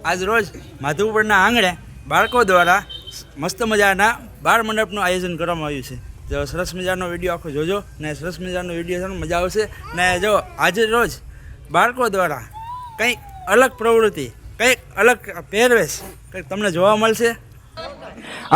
આજ રોજ માધવપુરના આંગણે બાળકો દ્વારા મસ્ત મજાના બાળ મંડપનું આયોજન કરવામાં આવ્યું છે. જો સરસ મજાનો વિડીયો આખો જોજો ને સરસ મજાનો વિડીયો છે, મજા આવશે. ને જો આજે રોજ બાળકો દ્વારા કંઈક અલગ પ્રવૃત્તિ, કંઈક અલગ પહેરવેશ કંઈક તમને જોવા મળશે.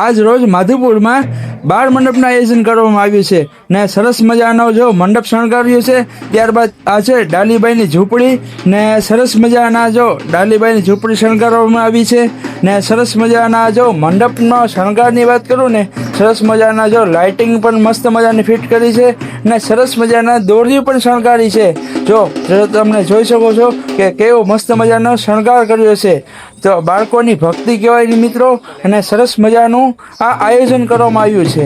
આજ રોજ માધવપુરમાં બાળ મંડપનું આયોજન કરવામાં આવ્યું છે ને સરસ મજાનો જો મંડપ શણગાર્યું છે. ત્યારબાદ આ છે ડાલીબાઈની ઝૂંપડી ને સરસ મજાના જો ડાલીબાઈની ઝૂંપડી શણગારવામાં આવી છે ને સરસ મજાના જો મંડપનો શણગારની વાત કરું ને સરસ મજાના જો લાઇટિંગ પણ મસ્ત મજાની ફિટ કરી છે ને સરસ મજાના દોરડી પણ શણગારી છે. જો તમને જોઈ શકો છો કે કેવો મસ્ત મજાનો શણગાર કર્યો છે. તો બાળકોની ભક્તિ કહેવાય ને મિત્રો, અને સરસ મજાનું આ આયોજન કરવામાં આવ્યું છે.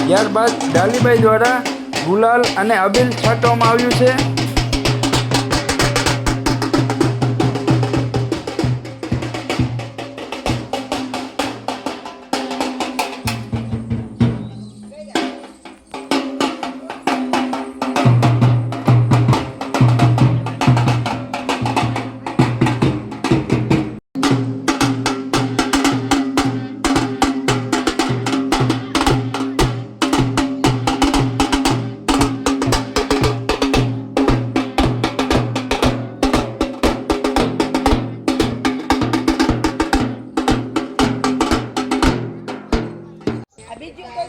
ત્યારબાદ ડાલીબાઈ દ્વારા ગુલાલ અને અબીલ છાંટવામાં આવ્યું છે.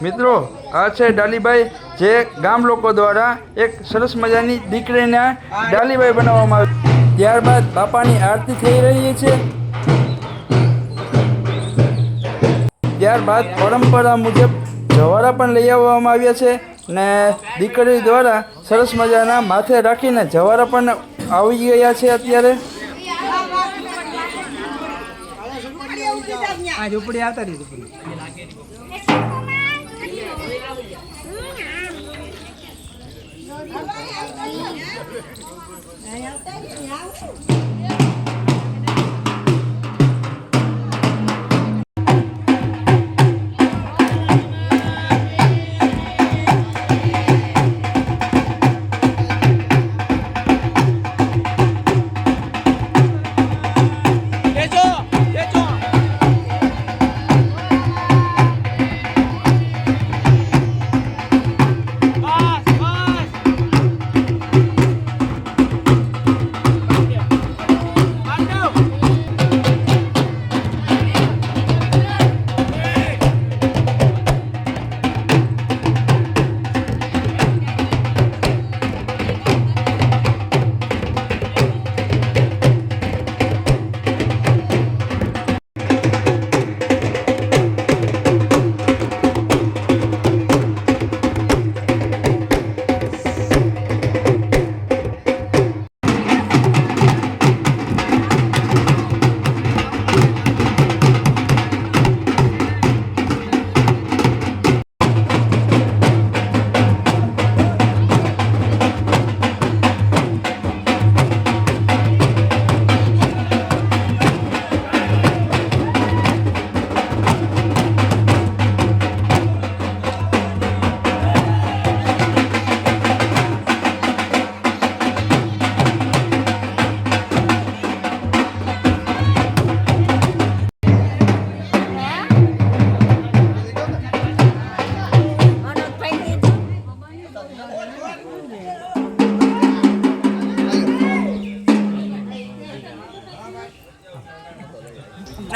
મિત્રો આ છે ડાલીબાઈ, જે ગામ લોકો દ્વારા એક સરસ મજાની દીકરીને ડાલીબાઈ બનાવવામાં આવી. ત્યારબાદ બાપાની આરતી થઈ રહી છે. ત્યારબાદ પરંપરા મુજબ જવારા પણ લઈ આવવામાં આવ્યા છે ને દીકરી દ્વારા સરસ મજાના માથે રાખીને જવારા પણ આવી ગયા છે. અત્યારે ઝૂંપડી આવતા રહી.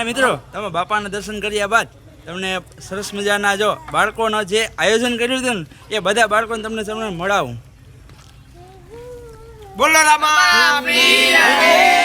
મિત્રો તમે બાપાના દર્શન કર્યા બાદ તમને સરસ મજાના જો બાળકોનો જે આયોજન કર્યું હતું ને એ બધા બાળકોને તમને મળાવું. બોલો રામા.